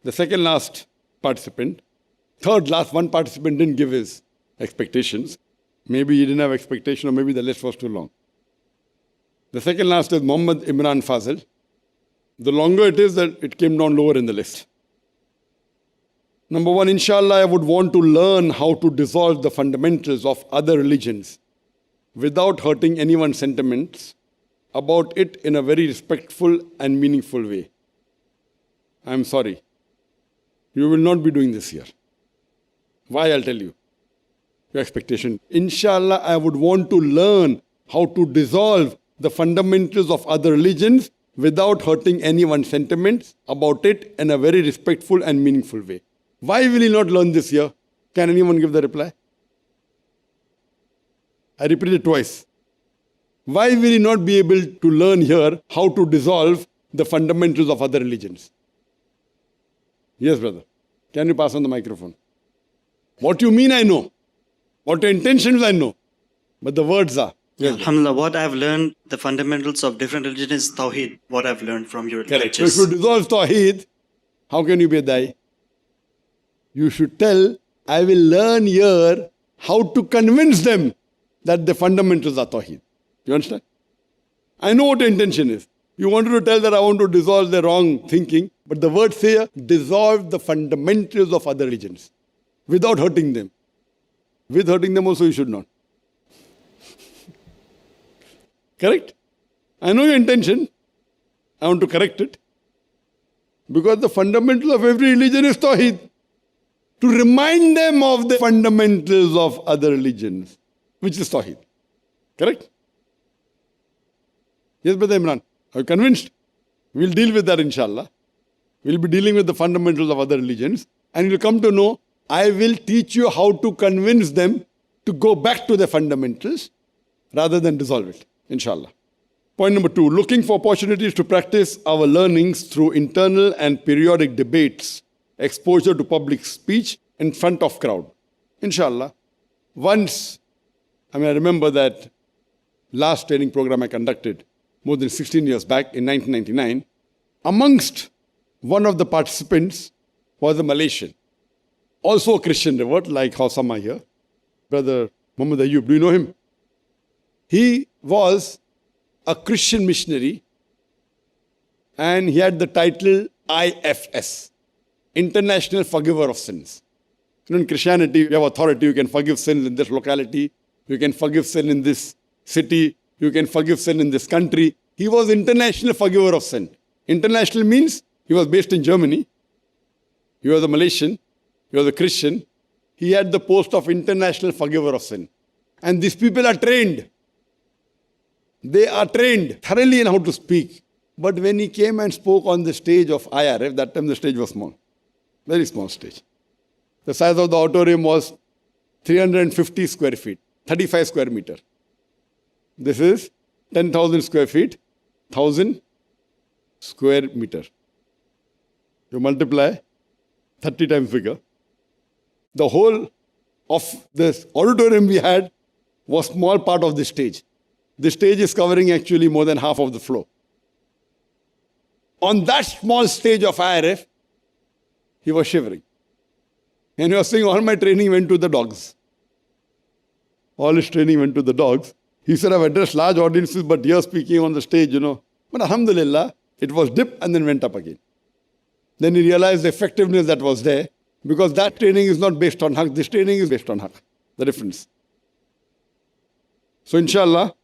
The second last participant, third last, one participant didn't give his expectations. Maybe he didn't have expectation or maybe the list was too long. The second last is Muhammad Imran Fazil. The longer it is, that it came down lower in the list. Number one, inshallah, I would want to learn how to dissolve the fundamentals of other religions without hurting anyone's sentiments about it in a very respectful and meaningful way. I'm sorry. You will not be doing this here. Why? I'll tell you. Your expectation. Inshallah, I would want to learn how to dissolve the fundamentals of other religions without hurting anyone's sentiments about it in a very respectful and meaningful way. Why will he not learn this year? Can anyone give the reply? I repeat it twice. Why will he not be able to learn here how to dissolve the fundamentals of other religions? Yes, brother. Can you pass on the microphone? What you mean, I know. What your intentions, I know. But the words are. Yes, Alhamdulillah, what I've learned, the fundamentals of different religions is Tawheed, what I've learned from your correct. So lectures. if you dissolve Tawheed, how can you be a Dai? You should tell, I will learn here how to convince them that the fundamentals are Tawheed. You understand? I know what your intention is. You wanted to tell that I want to dissolve the wrong thinking, but the words say, dissolve the fundamentals of other religions without hurting them. With hurting them also you should not. Correct? I know your intention. I want to correct it. Because the fundamental of every religion is Tawheed. To remind them of the fundamentals of other religions, which is Tawheed. Correct? Yes, Brother Imran. Are you convinced? We'll deal with that, inshallah. We'll be dealing with the fundamentals of other religions. And you'll come to know, I will teach you how to convince them to go back to the fundamentals rather than dissolve it, inshallah. Point number 2, looking for opportunities to practice our learnings through internal and periodic debates, exposure to public speech in front of crowd. Inshallah. Once, I remember that last training program I conducted more than 16 years back in 1999. Amongst one of the participants was a Malaysian, also a Christian revert like how some are here. Brother Muhammad Ayub, do you know him? He was a Christian missionary and he had the title IFS, International Forgiver of Sins. You know, in Christianity, you have authority, you can forgive sins in this locality, you can forgive sin in this city, you can forgive sin in this country. He was International Forgiver of Sin. International means he was based in Germany. He was a Malaysian. He was a Christian. He had the post of International Forgiver of Sin. And these people are trained. They are trained thoroughly in how to speak. But when he came and spoke on the stage of IRF, that time the stage was small. Very small stage. The size of the auditorium was 350 square feet, 35 square meter. This is 10,000 square feet, 1,000 square meter. You multiply, 30 times bigger. The whole of this auditorium we had was small part of the stage. The stage is covering actually more than half of the floor. On that small stage of IRF, he was shivering. And he was saying, all my training went to the dogs. All his training went to the dogs. He said, I've addressed large audiences, but here speaking on the stage, But alhamdulillah, it was dip and then went up again. Then he realized the effectiveness that was there, because that training is not based on haq, this training is based on haq. The difference. So inshallah,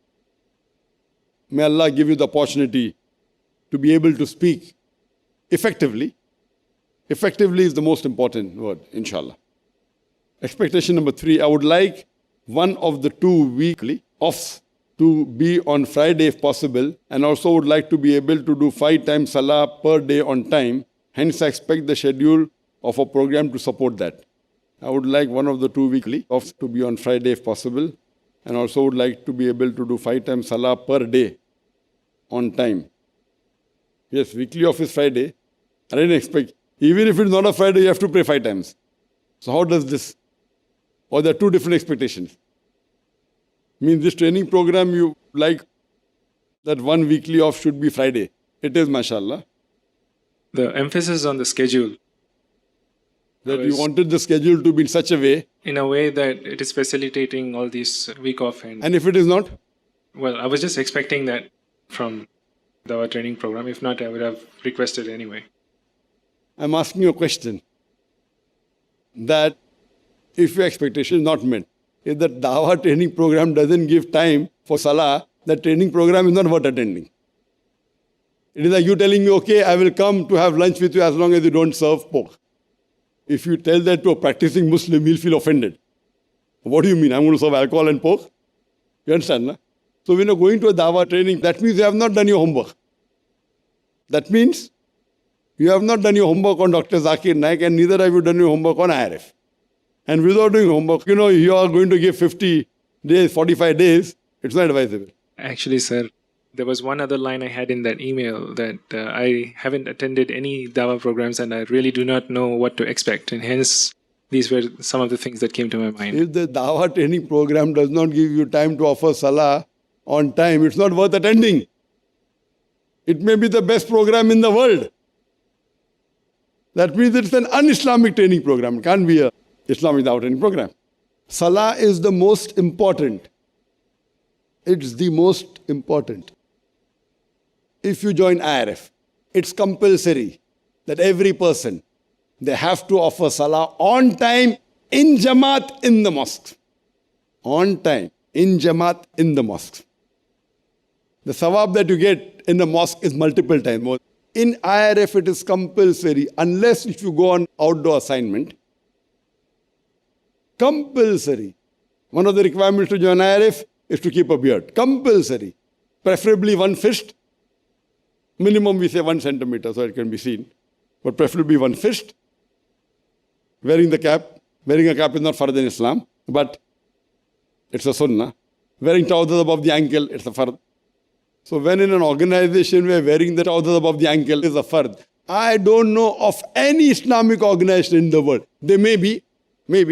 may Allah give you the opportunity to be able to speak effectively. Effectively is the most important word, inshallah. Expectation number 3, I would like one of the 2 weekly offs to be on Friday if possible, and also would like to be able to do 5 times salah per day on time. Hence, I expect the schedule of a program to support that. I would like one of the 2 weekly offs to be on Friday if possible, and also would like to be able to do 5 times salah per day on time. Yes, weekly off is Friday. I didn't expect, even if it's not a Friday, you have to pray 5 times. So how does this? Or there are 2 different expectations. Means this training program, you like that 1 weekly off should be Friday. It is, mashallah. The emphasis on the schedule. That you wanted the schedule to be in such a way. In a way that it is facilitating all these week off. And if it is not? Well, I was just expecting that from our training program. If not, I would have requested anyway. I'm asking you a question. That if your expectation is not met, if the Dawah training program doesn't give time for Salah, the training program is not worth attending. It is like you telling me, okay, I will come to have lunch with you as long as you don't serve pork. If you tell that to a practicing Muslim, he'll feel offended. What do you mean? I'm going to serve alcohol and pork? You understand, no? So when you're going to a Dawah training, that means you have not done your homework. That means you have not done your homework on Dr. Zakir Naik and neither have you done your homework on IRF. And without doing homework, you are going to give 50 days, 45 days. It's not advisable. Actually, sir, there was one other line I had in that email that I haven't attended any Dawah programs and I really do not know what to expect. And hence, these were some of the things that came to my mind. If the Dawah training program does not give you time to offer Salah on time, it's not worth attending. It may be the best program in the world. That means it's an un-Islamic training program. It can't be an Islamic Dawah training program. Salah is the most important. It's the most important. If you join IRF, it's compulsory that every person, they have to offer Salah on time, in Jamaat, in the mosque. On time, in Jamaat, in the mosque. The sawab that you get in the mosque is multiple times more. In IRF, it is compulsory, unless if you go on outdoor assignment. Compulsory. One of the requirements to join IRF is to keep a beard. Compulsory. Preferably one fist. Minimum we say 1 centimeter so it can be seen. But preferably one fist. Wearing the cap. Wearing a cap is not fard in Islam, but it's a sunnah. Wearing trousers above the ankle, it's a fard. So when in an organization where wearing the trousers above the ankle is a fard, I don't know of any Islamic organization in the world. There may be,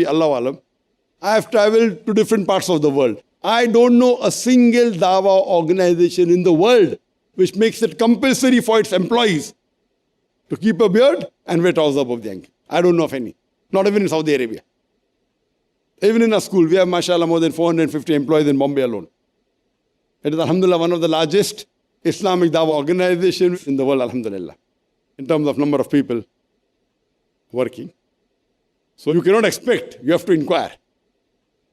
Allah Alam. I have traveled to different parts of the world. I don't know a single Dawah organization in the world which makes it compulsory for its employees to keep a beard and wear trousers above the ankle. I don't know of any. Not even in Saudi Arabia. Even in our school, we have, mashallah, more than 450 employees in Bombay alone. It is, alhamdulillah, one of the largest Islamic Dawah organizations in the world, alhamdulillah, in terms of number of people working. So you cannot expect, you have to inquire.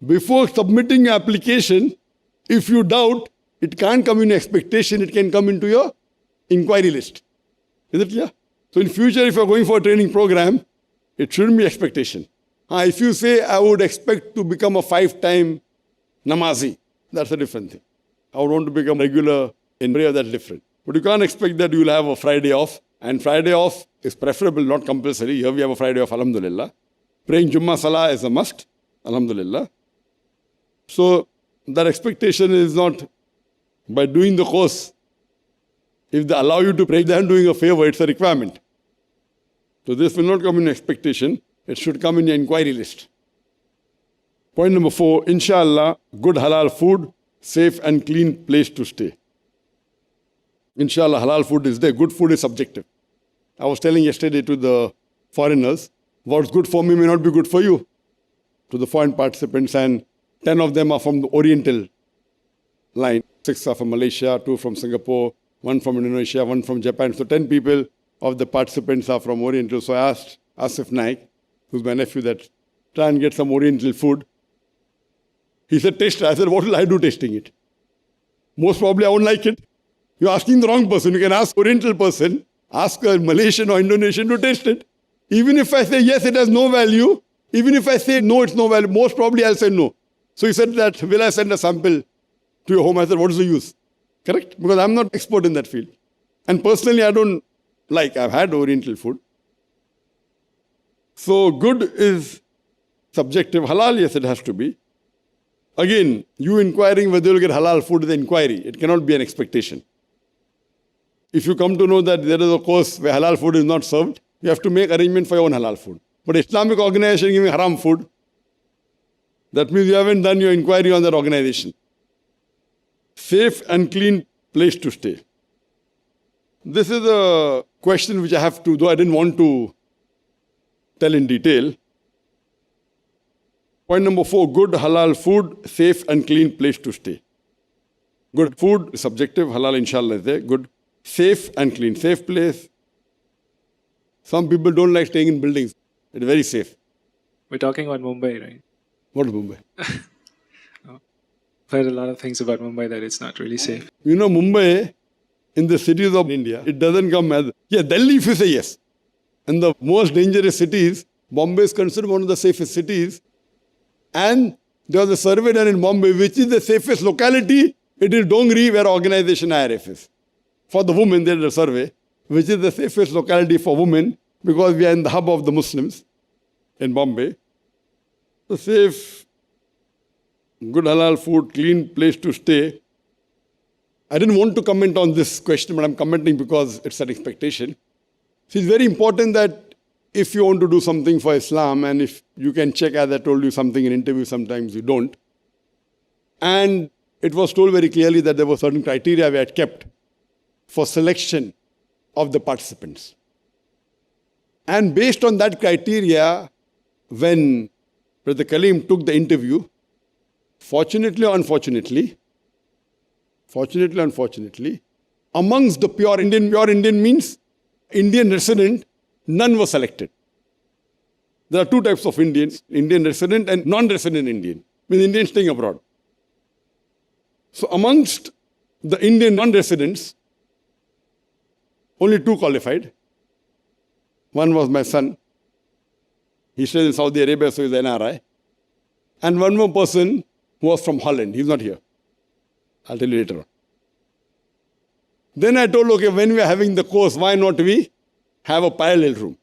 Before submitting your application, if you doubt, it can't come in your expectation, it can come into your inquiry list. Is it clear? So in future, if you're going for a training program, it shouldn't be expectation. If you say, I would expect to become a 5-time namazi, that's a different thing. I would want to become regular in prayer, that's different. But you can't expect that you will have a Friday off. And Friday off is preferable, not compulsory. Here we have a Friday off, alhamdulillah. Praying Jummah Salah is a must, alhamdulillah. So that expectation is not by doing the course. If they allow you to pray, they are doing a favor, it's a requirement. So this will not come in expectation, it should come in your inquiry list. Point number 4, inshallah, good halal food, safe and clean place to stay. Inshallah, halal food is there. Good food is subjective. I was telling yesterday to the foreigners, what's good for me may not be good for you. To the foreign participants, and 10 of them are from the Oriental line. 6 are from Malaysia, 2 from Singapore, 1 from Indonesia, 1 from Japan. So 10 people of the participants are from Oriental. So I asked Asif Naik, who's my nephew, that try and get some Oriental food. He said, taste it. I said, what will I do tasting it? Most probably I won't like it. You're asking the wrong person. You can ask Oriental person, ask a Malaysian or Indonesian to taste it. Even if I say, yes, it has no value, even if I say, no, it's no value, most probably I'll say no. So he said that, will I send a sample to your home? I said, what is the use? Correct? Because I'm not expert in that field. And personally, I don't like, I've had Oriental food. So good is subjective. Halal, yes, it has to be. Again, you inquiring whether you'll get halal food is an inquiry. It cannot be an expectation. If you come to know that there is a course where halal food is not served, you have to make arrangement for your own halal food. But Islamic organization giving haram food, that means you haven't done your inquiry on that organization. Safe and clean place to stay. This is a question which I have to, though I didn't want to tell in detail, Point number 4, good halal food, safe and clean place to stay. Good food is subjective, halal inshallah is there. Good, safe and clean. Safe place. Some people don't like staying in buildings. It's very safe. We're talking about Mumbai, right? What is Mumbai? I've heard a lot of things about Mumbai that it's not really safe. You know, Mumbai, in the cities of India, it doesn't come as, Delhi if you say yes. And the most dangerous cities, Bombay is considered one of the safest cities. And there was a survey done in Bombay, which is the safest locality. It is Dongri, where organization IRF is. For the women, there is a survey, which is the safest locality for women, because we are in the hub of the Muslims in Bombay. So safe, good halal food, clean place to stay. I didn't want to comment on this question, but I'm commenting because it's an expectation. So it's very important that if you want to do something for Islam, and if you can check, as I told you something in interview, sometimes you don't. And it was told very clearly that there were certain criteria we had kept for selection of the participants. And based on that criteria, when Brother Kaleem took the interview, fortunately or unfortunately, amongst the pure Indian means Indian resident, none was selected. There are two types of Indians, Indian resident and non-resident Indian, means Indians staying abroad. So amongst the Indian non-residents, only two qualified. One was my son. He stays in Saudi Arabia, so he's an NRI. And one more person who was from Holland. He's not here. I'll tell you later on. Then I told, okay, when we are having the course, why not we have a parallel room?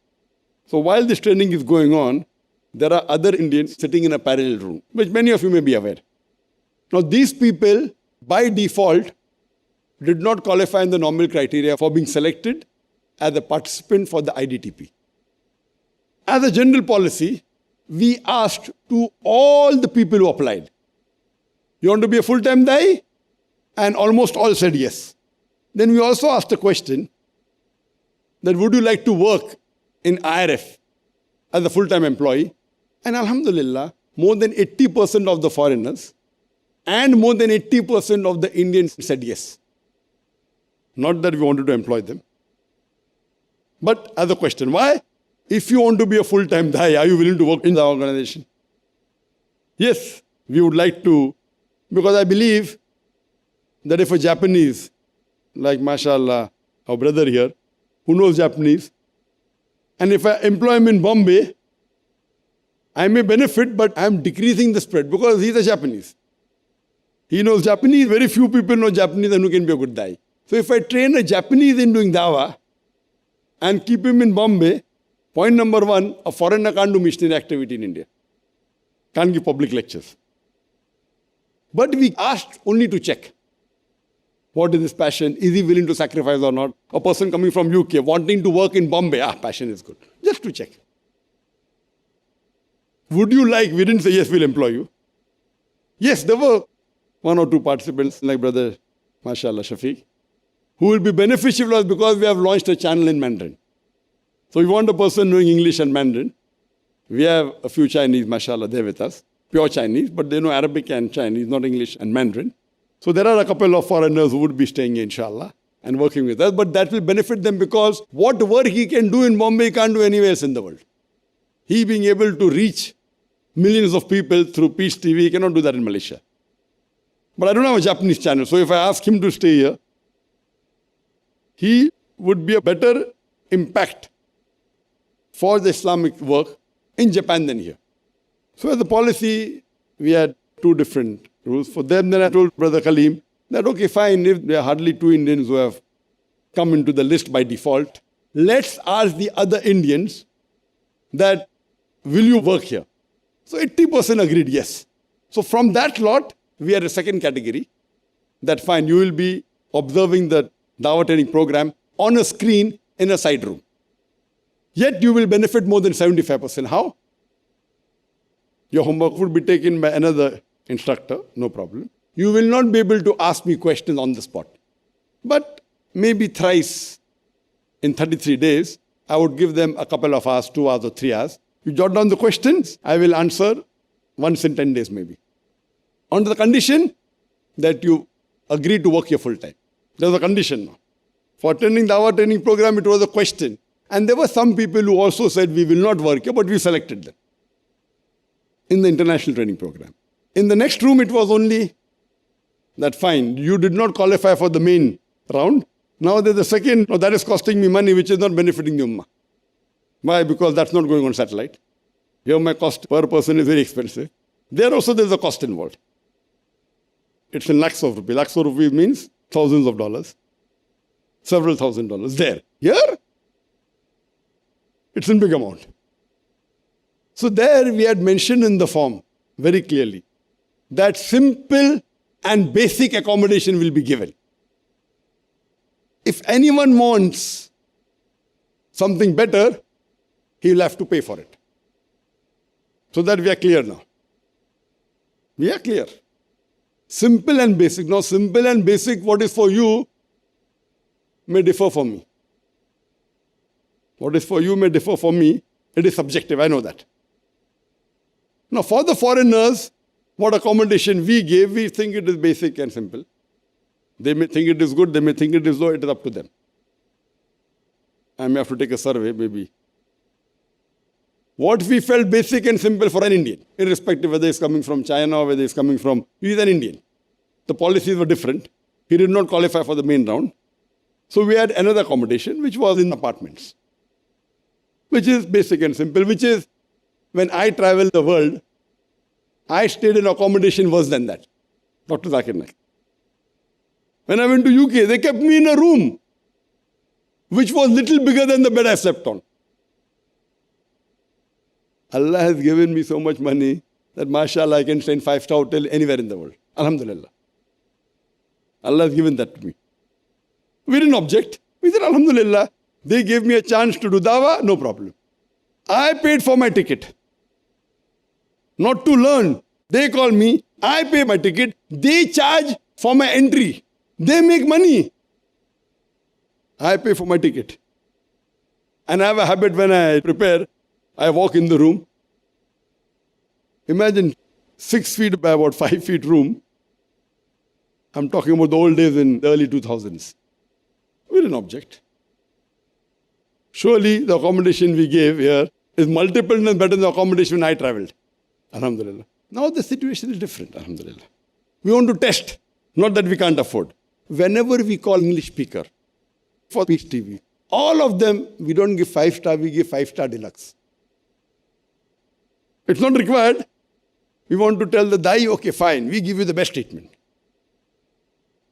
So while this training is going on, there are other Indians sitting in a parallel room, which many of you may be aware. Now these people, by default, did not qualify in the normal criteria for being selected as a participant for the IDTP. As a general policy, we asked to all the people who applied, you want to be a full-time Dai? And almost all said yes. Then we also asked a question that would you like to work in IRF as a full-time employee? And Alhamdulillah, more than 80% of the foreigners and more than 80% of the Indians said yes. Not that we wanted to employ them. But as a question, why? If you want to be a full-time Dai, are you willing to work in the organization? Yes, we would like to, because I believe that if a Japanese, like mashallah, our brother here, who knows Japanese, and if I employ him in Bombay, I may benefit, but I am decreasing the spread because he's a Japanese. He knows Japanese, very few people know Japanese and who can be a good Dai. So if I train a Japanese in doing dawah and keep him in Bombay, point number one, a foreigner can't do missionary activity in India. Can't give public lectures. But we asked only to check. What is his passion? Is he willing to sacrifice or not? A person coming from UK wanting to work in Bombay, passion is good. Just to check. Would you like, we didn't say yes, we'll employ you. Yes, there were one or two participants like brother, mashallah, Shafiq, who will be beneficial to us because we have launched a channel in Mandarin. So we want a person knowing English and Mandarin. We have a few Chinese, mashallah, there with us. Pure Chinese, but they know Arabic and Chinese, not English and Mandarin. So there are a couple of foreigners who would be staying here, inshallah, and working with us. But that will benefit them because what work he can do in Bombay, he can't do anywhere else in the world. He being able to reach millions of people through Peace TV, he cannot do that in Malaysia. But I don't have a Japanese channel, so if I ask him to stay here, he would be a better impact for the Islamic work in Japan than here. So as a policy, we had two different rules for them. Then I told Brother Kaleem that, okay, fine, if there are hardly two Indians who have come into the list by default, let's ask the other Indians that, will you work here? So 80% agreed yes. So from that lot, we had a second category that, fine, you will be observing the Dawah training program on a screen in a side room. Yet you will benefit more than 75%. How? Your homework would be taken by another instructor, no problem. You will not be able to ask me questions on the spot. But maybe thrice in 33 days, I would give them a couple of hours, 2 hours or 3 hours. You jot down the questions, I will answer once in 10 days maybe. On the condition that you agree to work here full time. There's a condition now. For attending the hour training program, it was a question. And there were some people who also said, we will not work here, but we selected them in the international training program. In the next room, it was only that fine. You did not qualify for the main round. Now there's a second, no, that is costing me money, which is not benefiting the Ummah. Why? Because that's not going on satellite. Here my cost per person is very expensive. There also there's a cost involved. It's in lakhs of rupees. Lakhs of rupees means thousands of dollars. Several $1,000s there. Here, it's in big amount. So there we had mentioned in the form very clearly that simple and basic accommodation will be given. If anyone wants something better, he will have to pay for it. So that we are clear now. We are clear. Simple and basic. Now, simple and basic, what is for you may differ from me. What is for you may differ from me. It is subjective, I know that. Now, for the foreigners, what accommodation we gave, we think it is basic and simple. They may think it is good, they may think it is low, it is up to them. I may have to take a survey, maybe. What we felt basic and simple for an Indian, irrespective whether he's coming from China or whether he's coming from, he's an Indian. The policies were different. He did not qualify for the main round. So we had another accommodation, which was in apartments, which is basic and simple, which is when I travel the world, I stayed in accommodation worse than that. Dr. Zakir Naik. When I went to UK, they kept me in a room which was little bigger than the bed I slept on. Allah has given me so much money that mashallah I can stay in 5-star hotel anywhere in the world. Alhamdulillah. Allah has given that to me. We didn't object. We said Alhamdulillah. They gave me a chance to do dawah, no problem. I paid for my ticket. Not to learn. They call me, I pay my ticket, they charge for my entry. They make money. I pay for my ticket. And I have a habit when I prepare, I walk in the room. Imagine 6 feet by about 5 feet room. I'm talking about the old days in the early 2000s. We didn't object. Surely the accommodation we gave here is multiple times better than the accommodation when I traveled. Alhamdulillah. Now the situation is different. Alhamdulillah. We want to test, not that we can't afford. Whenever we call English speaker for Peace TV, all of them, we don't give 5-star, we give 5-star deluxe. It's not required. We want to tell the Dai, okay, fine, we give you the best treatment.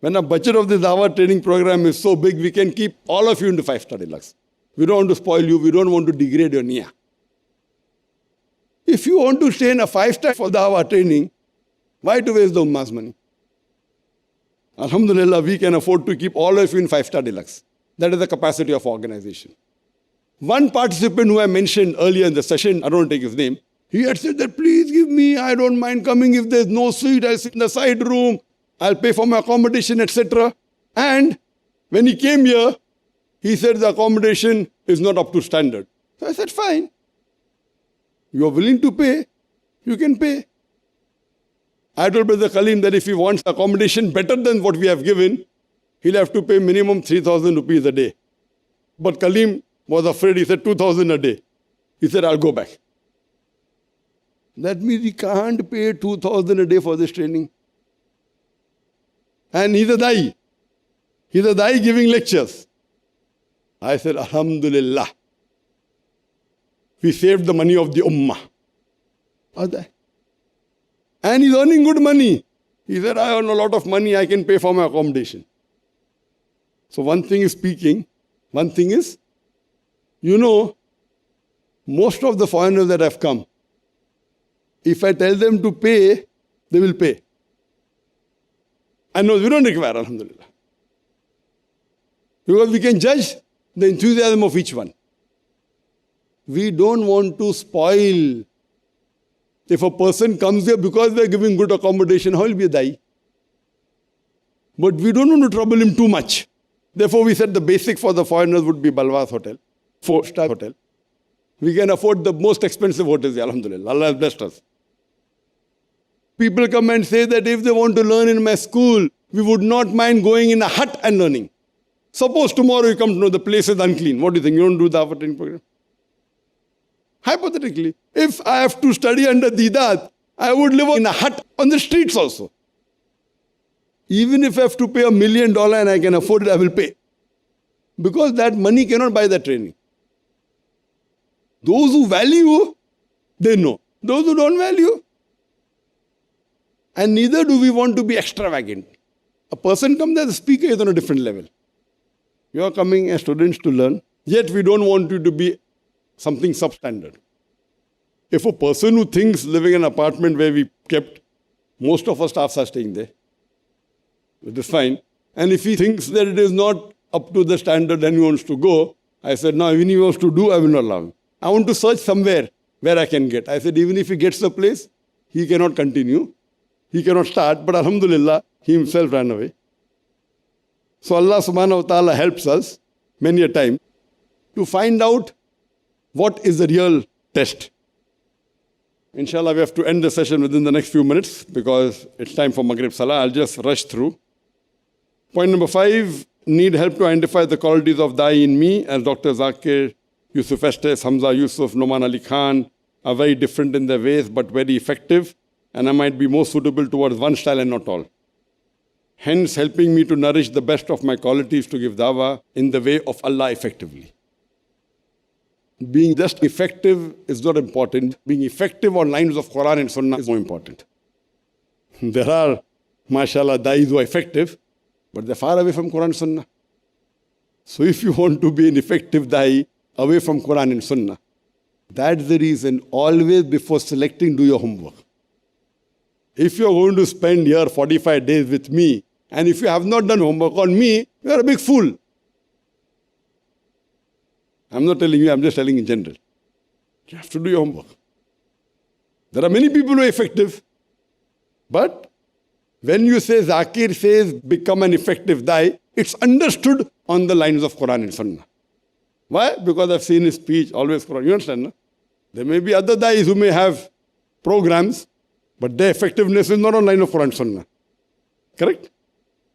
When a budget of this hour training program is so big, we can keep all of you into 5-star deluxe. We don't want to spoil you, we don't want to degrade your niyyah. If you want to stay in a 5-star for the hour training, why to waste the ummah's money? Alhamdulillah, we can afford to keep all of you in 5-star deluxe. That is the capacity of organization. One participant who I mentioned earlier in the session, I don't want to take his name, he had said that please give me, I don't mind coming if there's no seat, I'll sit in the side room, I'll pay for my accommodation, etc. And when he came here, he said the accommodation is not up to standard. So I said, fine. You are willing to pay, you can pay. I told Brother Kaleem that if he wants accommodation better than what we have given, he'll have to pay minimum 3,000 rupees a day. But Kaleem was afraid, he said 2,000 a day. He said, I'll go back. That means he can't pay 2,000 a day for this training. And he's a Dai. He's a Dai giving lectures. I said, Alhamdulillah. We saved the money of the Ummah. And he's earning good money. He said, I earn a lot of money, I can pay for my accommodation. So one thing is speaking, one thing is, most of the foreigners that have come, if I tell them to pay, they will pay. And no, we don't require, Alhamdulillah. Because we can judge the enthusiasm of each one. We don't want to spoil. If a person comes here because we are giving good accommodation, how will be a Dai? But we don't want to trouble him too much. Therefore, we said the basic for the foreigners would be Balwas Hotel, 4-star hotel. We can afford the most expensive hotels, Alhamdulillah. Allah has blessed us. People come and say that if they want to learn in my school, we would not mind going in a hut and learning. Suppose tomorrow you come to know the place is unclean. What do you think? You don't do the Dawah training program? Hypothetically, if I have to study under Didat, I would live in a hut on the streets also. Even if I have to pay $1 million and I can afford it, I will pay. Because that money cannot buy that training. Those who value, they know. Those who don't value, and neither do we want to be extravagant. A person comes as a speaker is on a different level. You are coming as students to learn, yet we don't want you to be something substandard. If a person who thinks living in an apartment where we kept, most of our staffs are staying there, it is fine. And if he thinks that it is not up to the standard and he wants to go, I said, no, even if he wants to do, I will not allow him. I want to search somewhere where I can get. I said, even if he gets the place, he cannot continue. He cannot start, but alhamdulillah, he himself ran away. So Allah subhanahu wa ta'ala helps us many a time to find out what is the real test. Inshallah, we have to end the session within the next few minutes because it's time for Maghrib Salah. I'll just rush through. Point number 5, need help to identify the qualities of Da'i in me, as Dr. Zakir, Yusuf Estes, Hamza Yusuf, Noman Ali Khan are very different in their ways but very effective, and I might be more suitable towards one style and not all. Hence, helping me to nourish the best of my qualities to give dawah in the way of Allah effectively. Being just effective is not important. Being effective on lines of Quran and Sunnah is more important. There are, mashallah, da'is who are effective, but they're far away from Quran and Sunnah. So if you want to be an effective da'i away from Quran and Sunnah, that's the reason always before selecting, do your homework. If you're going to spend here 45 days with me, and if you have not done homework on me, you're a big fool. I'm not telling you, I'm just telling in general. You have to do your homework. There are many people who are effective, but when you say Zakir says become an effective da'i, it's understood on the lines of Quran and Sunnah. Why? Because I've seen his speech, always Quran. You understand, no? There may be other da'is who may have programs, but their effectiveness is not on line of Quran and Sunnah. Correct?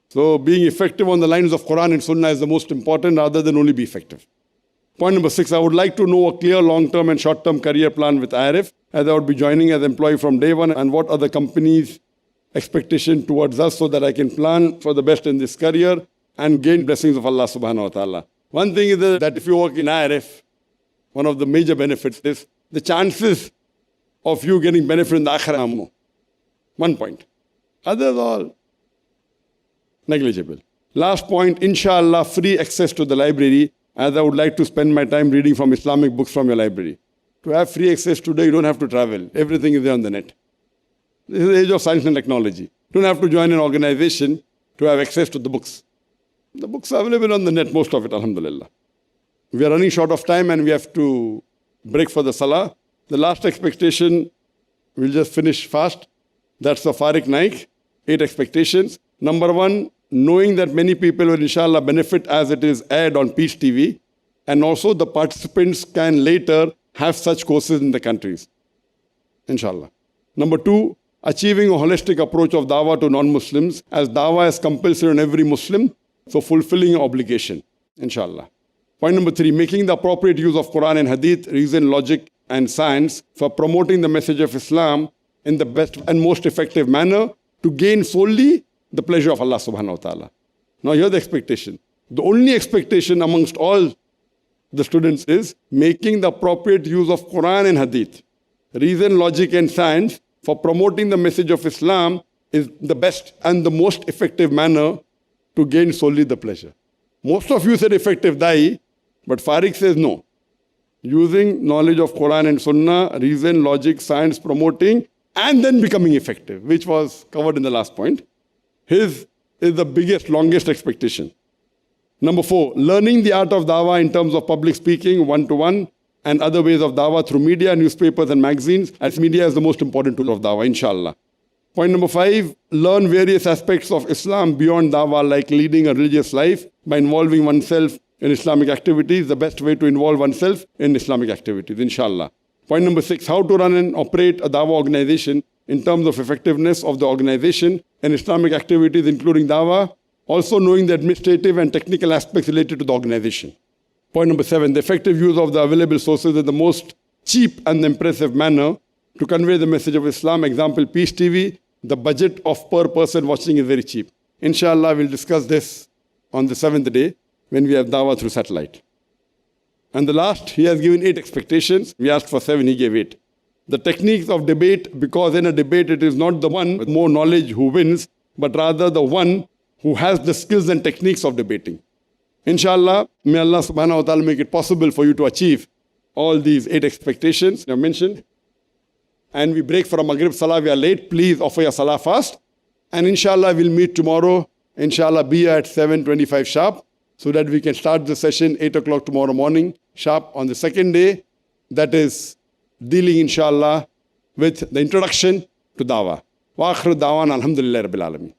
So being effective on the lines of Quran and Sunnah is the most important rather than only be effective. Point number 6, I would like to know a clear long-term and short-term career plan with IRF, as I would be joining as employee from day one, and what are the company's expectation towards us so that I can plan for the best in this career and gain blessings of Allah subhanahu wa ta'ala. One thing is that if you work in IRF, one of the major benefits is the chances of you getting benefit in the akhirah are more. 1 point. Others all negligible. Last point, inshallah, free access to the library, as I would like to spend my time reading from Islamic books from your library. To have free access today, you don't have to travel. Everything is there on the net. This is the age of science and technology. You don't have to join an organization to have access to the books. The books are available on the net, most of it, alhamdulillah. We are running short of time and we have to break for the salah. The last expectation, we'll just finish fast. That's the Farik Naik, 8 expectations. Number 1, knowing that many people will inshallah benefit as it is aired on Peace TV, and also the participants can later have such courses in the countries, inshallah. Number 2, achieving a holistic approach of dawah to non-Muslims, as dawah is compulsory on every Muslim, so fulfilling an obligation, inshallah. Point number 3, making the appropriate use of Quran and Hadith, reason, logic, and science for promoting the message of Islam in the best and most effective manner to gain solely the pleasure of Allah subhanahu wa ta'ala. Now here's the expectation. The only expectation amongst all the students is making the appropriate use of Quran and Hadith, reason, logic, and science for promoting the message of Islam is the best and the most effective manner to gain solely the pleasure. Most of you said effective da'i, but Farik says no. Using knowledge of Quran and Sunnah, reason, logic, science, promoting, and then becoming effective, which was covered in the last point. His is the biggest, longest expectation. Number 4, learning the art of dawah in terms of public speaking, one-to-one, and other ways of dawah through media, newspapers, and magazines, as media is the most important tool of dawah, inshallah. Point number 5, learn various aspects of Islam beyond dawah, like leading a religious life by involving oneself in Islamic activities, the best way to involve oneself in Islamic activities, inshallah. Point number 6, how to run and operate a dawah organization in terms of effectiveness of the organization and Islamic activities, including dawah, also knowing the administrative and technical aspects related to the organization. Point number 7, the effective use of the available sources in the most cheap and impressive manner to convey the message of Islam. Example, Peace TV, the budget of per person watching is very cheap. Inshallah, we'll discuss this on the 7th day when we have dawah through satellite. And the last, he has given 8 expectations. We asked for 7, he gave 8. The techniques of debate, because in a debate it is not the one with more knowledge who wins, but rather the one who has the skills and techniques of debating. Inshallah, may Allah subhanahu wa ta'ala make it possible for you to achieve all these 8 expectations I mentioned. And we break for a Maghrib Salah, we are late. Please offer your Salah fast. And inshallah, we'll meet tomorrow. Inshallah, be at 7:25 sharp, so that we can start the session 8 o'clock tomorrow morning sharp on the second day. That is dealing, inshallah, with the introduction to dawah. Wa akhir da'wan alhamdulillah rabbil alameen.